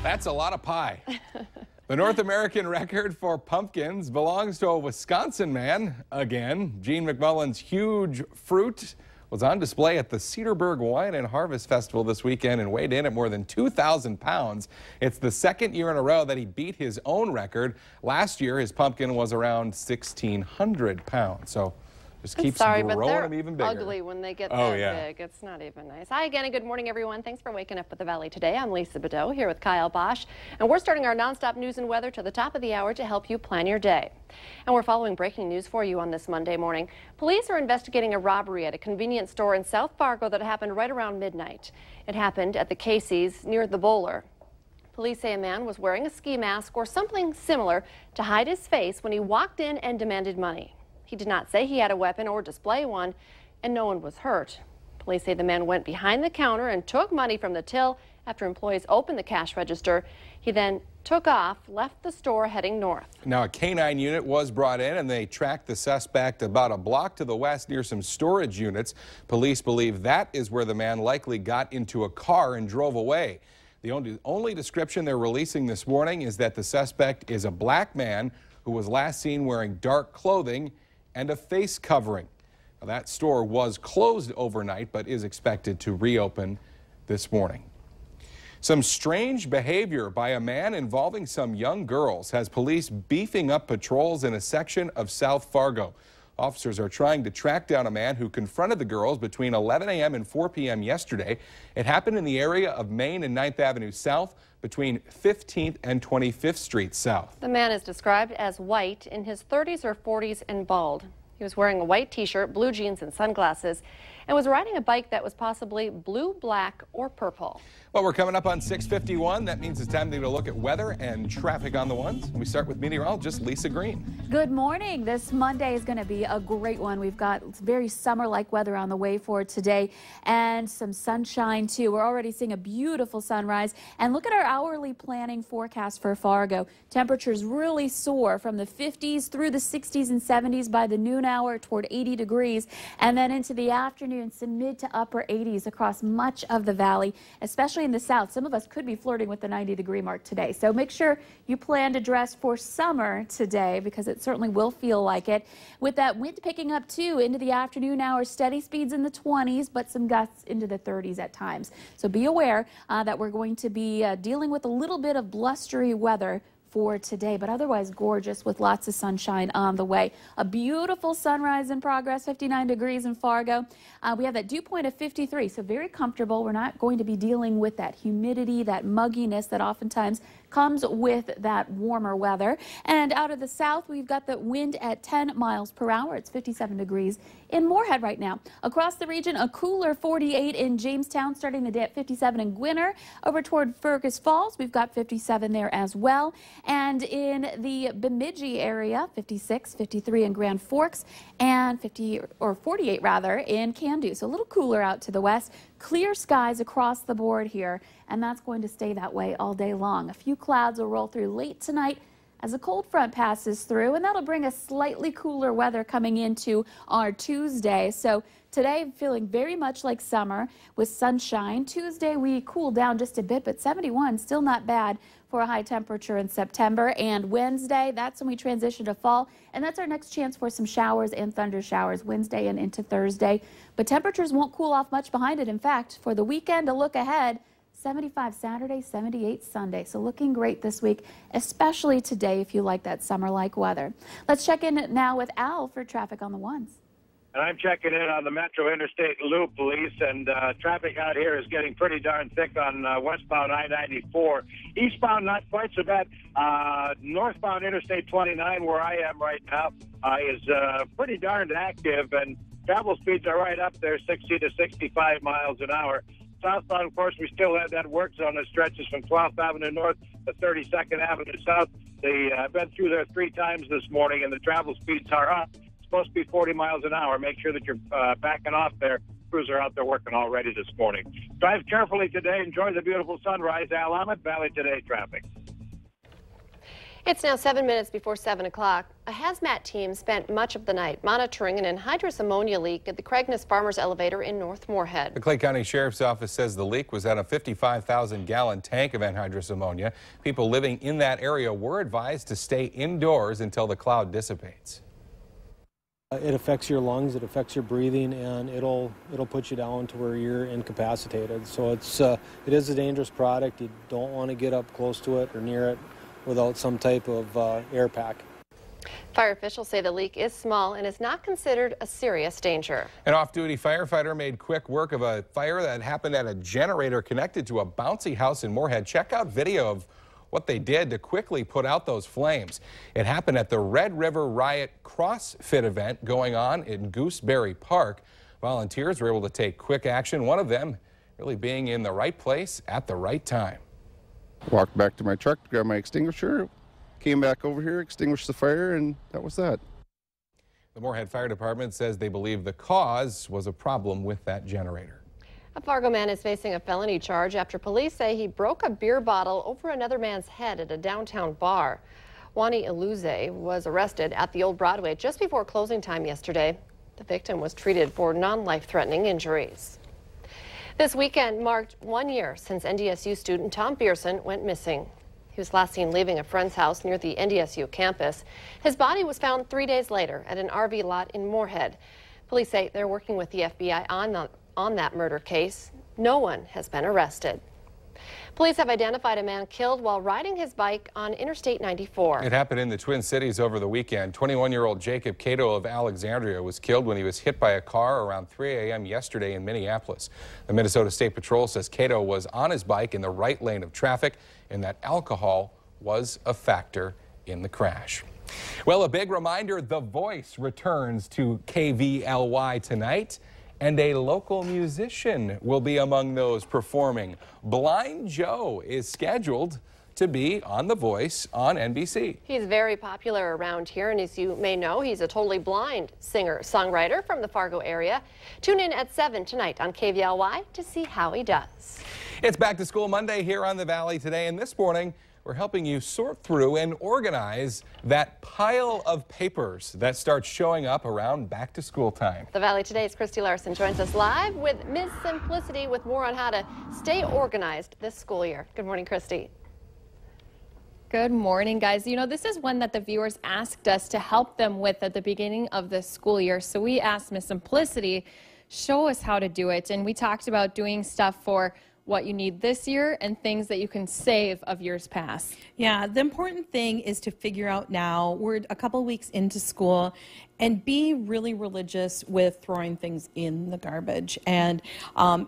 That's a lot of pie. The North American record for pumpkins belongs to a Wisconsin man again. Gene McMullen's huge fruit was on display at the Cedarburg Wine and Harvest Festival this weekend and weighed in at more than 2,000 pounds. It's the second year in a row that he beat his own record. Last year, his pumpkin was around 1,600 pounds. So just keeps growing them even bigger. Ugly when they get that big. It's not even nice. Hi again and good morning, everyone. Thanks for waking up with the Valley today. I'm Lisa Bedeau here with Kyle Bosch, and we're starting our nonstop news and weather to the top of the hour to help you plan your day. And we're following breaking news for you on this Monday morning. Police are investigating a robbery at a convenience store in South Fargo that happened right around midnight. It happened at the Casey's near the Bowler. Police say a man was wearing a ski mask or something similar to hide his face when he walked in and demanded money. He did not say he had a weapon or display one, and no one was hurt. Police say the man went behind the counter and took money from the till after employees opened the cash register. He then took off, left the store heading north. Now, a canine unit was brought in and they tracked the suspect about a block to the west near some storage units. Police believe that is where the man likely got into a car and drove away. The only description they're releasing this morning is that the suspect is a black man who was last seen wearing dark clothing and a face covering. Now, that store was closed overnight but is expected to reopen this morning. Some strange behavior by a man involving some young girls has police beefing up patrols in a section of South Fargo. Officers are trying to track down a man who confronted the girls between 11 a.m. and 4 p.m. yesterday. It happened in the area of Main and 9th Avenue South between 15th and 25th Street South. The man is described as white, in his 30s or 40s, and bald. He was wearing a white t-shirt, blue jeans, and sunglasses, and was riding a bike that was possibly blue, black, or purple. Well, we're coming up on 6:51. That means it's time to take a look at weather and traffic on the ones. We start with meteorologist Lisa Green. Good morning. This Monday is going to be a great one. We've got very summer-like weather on the way for today and some sunshine, too. We're already seeing a beautiful sunrise. And look at our hourly planning forecast for Fargo. Temperatures really soar from the 50s through the 60s and 70s by the noon hour toward 80 degrees. And then into the afternoon, some mid to upper 80s across much of the valley, especially in the south. Some of us could be flirting with the 90-degree mark today. So make sure you plan to dress for summer today because it certainly will feel like it. With that wind picking up, too, into the afternoon hours, steady speeds in the 20s, but some gusts into the 30s at times. So be aware that we're going to be dealing with a little bit of blustery weather for today, but otherwise gorgeous with lots of sunshine on the way. A beautiful sunrise in progress, 59 degrees in Fargo. We have that dew point of 53, so very comfortable. We're not going to be dealing with that humidity, that mugginess that oftentimes comes with that warmer weather. And out of the south, we've got the wind at 10 miles per hour. It's 57 degrees in Moorhead right now. Across the region, a cooler 48 in Jamestown, starting the day at 57 in Gwinner. Over toward Fergus Falls, we've got 57 there as well. And in the Bemidji area, 56, 53 in Grand Forks, and 48 rather in Candu. So a little cooler out to the west. Clear skies across the board here, and that's going to stay that way all day long. A few clouds will roll through late tonight as a cold front passes through, and that'll bring us slightly cooler weather coming into our Tuesday. So today, feeling very much like summer with sunshine. Tuesday, we cool down just a bit, but 71, still not bad for a high temperature in September. And Wednesday, that's when we transition to fall, and that's our next chance for some showers and thunder showers Wednesday and into Thursday. But temperatures won't cool off much behind it. In fact, for the weekend, to look ahead, 75 Saturday, 78 Sunday. So looking great this week, especially today if you like that summer-like weather. Let's check in now with Al for traffic on the ones. And I'm checking in on the Metro Interstate Loop, police, and traffic out here is getting pretty darn thick on westbound I-94. Eastbound, not quite so bad. Northbound Interstate 29, where I am right now, is pretty darn active, and travel speeds are right up there, 60 to 65 miles an hour. Southbound, of course, we still have that work zone that stretches from 12th Avenue North to 32nd Avenue South. I've been through there 3 times this morning, and the travel speeds are up. Supposed to be 40 miles an hour. Make sure that you're backing off there. Crews are out there working already this morning. Drive carefully today. Enjoy the beautiful sunrise. Al Ahmed, Valley Today traffic. It's now 7 minutes before 7 o'clock. A hazmat team spent much of the night monitoring an anhydrous ammonia leak at the Cragness Farmers Elevator in North Moorhead. The Clay County Sheriff's Office says the leak was at a 55,000-gallon tank of anhydrous ammonia. People living in that area were advised to stay indoors until the cloud dissipates. It affects your lungs, it affects your breathing, and it'll put you down to where you're incapacitated. So it is a dangerous product. You don't want to get up close to it or near it without some type of air pack. Fire officials say the leak is small and is not considered a serious danger. An off-duty firefighter made quick work of a fire that happened at a generator connected to a bouncy house in Moorhead. Check out video of what they did to quickly put out those flames. It happened at the Red River Riot CrossFit event going on in Gooseberry Park. Volunteers were able to take quick action, one of them really being in the right place at the right time. Walked back to my truck to grab my extinguisher, came back over here, extinguished the fire, and that was that. The Moorhead Fire Department says they believe the cause was a problem with that generator. A Fargo man is facing a felony charge after police say he broke a beer bottle over another man's head at a downtown bar. Wani Iluze was arrested at the Old Broadway just before closing time yesterday. The victim was treated for non-life-threatening injuries. This weekend marked 1 year since NDSU student Tom Pearson went missing. He was last seen leaving a friend's house near the NDSU campus. His body was found 3 days later at an RV lot in Moorhead. Police say they're working with the FBI on that murder case. No one has been arrested. Police have identified a man killed while riding his bike on Interstate 94. It happened in the Twin Cities over the weekend. 21-year-old Jacob Cato of Alexandria was killed when he was hit by a car around 3 a.m. yesterday in Minneapolis. The Minnesota State Patrol says Cato was on his bike in the right lane of traffic and that alcohol was a factor in the crash. Well, a big reminder, The Voice returns to KVLY tonight. And a local musician will be among those performing. Blind Joe is scheduled to be on The Voice on NBC. He's very popular around here, and as you may know, he's a totally blind singer-songwriter from the Fargo area. Tune in at 7 tonight on KVLY to see how he does. It's Back to School Monday here on the Valley today, and this morning we're helping you sort through and organize that pile of papers that starts showing up around back to school time. The Valley Today's Christy Larson joins us live with Ms. Simplicity with more on how to stay organized this school year. Good morning, Christy. Good morning, guys. You know, this is one that the viewers asked us to help them with at the beginning of the school year. So we asked Ms. Simplicity, show us how to do it. And we talked about doing stuff for what you need this year and things that you can save of years past. Yeah, the important thing is to figure out now, we're a couple weeks into school, and be really religious with throwing things in the garbage. And,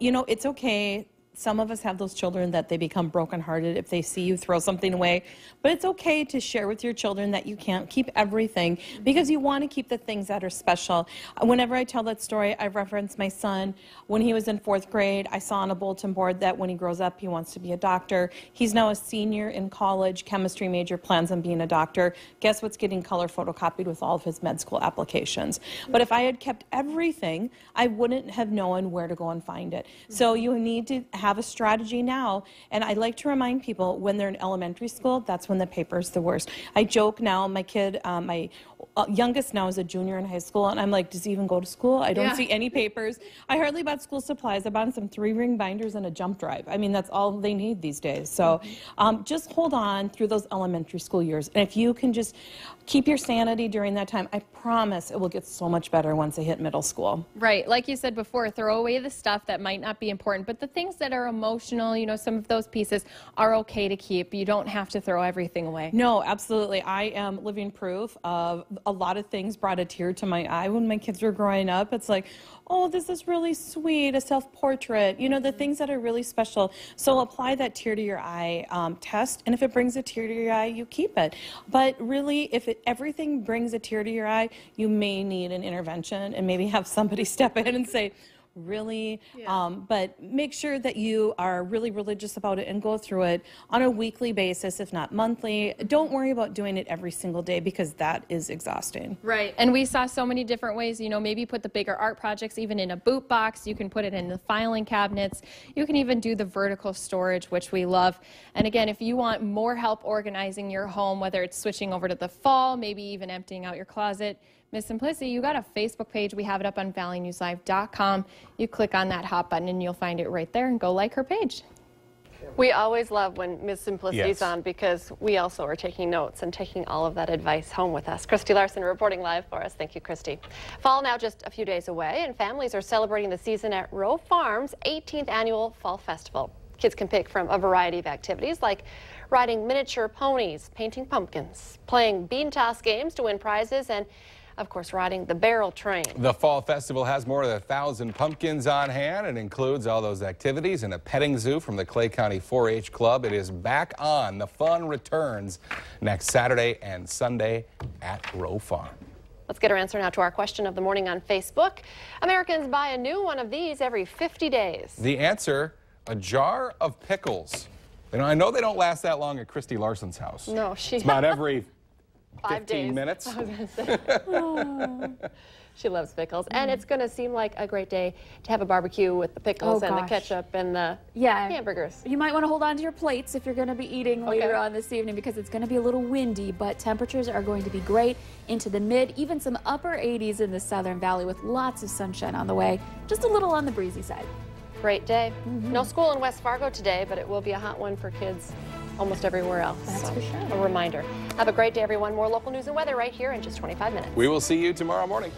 you know, it's okay. Some of us have those children that they become brokenhearted if they see you throw something away. But it's okay to share with your children that you can't keep everything because you want to keep the things that are special. Whenever I tell that story, I reference my son. When he was in 4th grade, I saw on a bulletin board that when he grows up, he wants to be a doctor. He's now a senior in college, chemistry major, plans on being a doctor. Guess what's getting color photocopied with all of his med school applications? But if I had kept everything, I wouldn't have known where to go and find it. So you need to have a strategy now, and I like to remind people when they're in elementary school, that's when the paper's the worst. I joke now, my kid, my youngest now is a junior in high school, and I'm like, does he even go to school? I don't see any papers. I hardly bought school supplies. I bought him some 3-ring binders and a jump drive. I mean, that's all they need these days. So just hold on through those elementary school years, and if you can just keep your sanity during that time, I promise it will get so much better once they hit middle school. Right, like you said before, throw away the stuff that might not be important, but the things that are emotional, you know, some of those pieces are okay to keep. You don't have to throw everything away. No, absolutely. I am living proof of a lot of things brought a tear to my eye when my kids were growing up. It's like, oh, this is really sweet, a self-portrait, you know, the things that are really special. So apply that tear to your eye test, and if it brings a tear to your eye, you keep it. But really, if everything brings a tear to your eye, you may need an intervention and maybe have somebody step in and say, really. But make sure that you are really religious about it and go through it on a weekly basis, if not monthly. Don't worry about doing it every single day because that is exhausting. Right. And we saw so many different ways, you know, maybe put the bigger art projects even in a boot box. You can put it in the filing cabinets. You can even do the vertical storage, which we love. And again, if you want more help organizing your home, whether it's switching over to the fall, maybe even emptying out your closet, Miss Simplicity, you got a Facebook page. We have it up on valleynewslive.com. You click on that hot button and you'll find it right there and go like her page. We always love when Ms. Simplicity's Yes. on because we also are taking notes and taking all of that advice home with us. Christy Larson reporting live for us. Thank you, Christy. Fall now just a few days away, and families are celebrating the season at Rowe Farm's 18th annual Fall Festival. Kids can pick from a variety of activities like riding miniature ponies, painting pumpkins, playing bean toss games to win prizes, and of course, riding the barrel train. The Fall Festival has more than 1,000 pumpkins on hand and includes all those activities and a petting zoo from the Clay County 4-H Club. It is back on. The fun returns next Saturday and Sunday at Rowe Farm. Let's get our answer now to our question of the morning on Facebook. Americans buy a new one of these every 50 days. The answer, a jar of pickles. You know, I know they don't last that long at Christy Larson's house. No, It's about every 5 15 days. minutes. I was gonna say. Oh. She loves pickles, and it's going to seem like a great day to have a barbecue with the pickles and the ketchup and the hamburgers. You might want to hold on to your plates if you're going to be eating later on this evening because it's going to be a little windy, but temperatures are going to be great into the mid, even some upper 80s in the Southern Valley with lots of sunshine on the way, just a little on the breezy side. Great day. No school in West Fargo today, but it will be a hot one for kids almost everywhere else. That's for sure. A reminder. Have a great day, everyone. More local news and weather right here in just 25 minutes. We will see you tomorrow morning.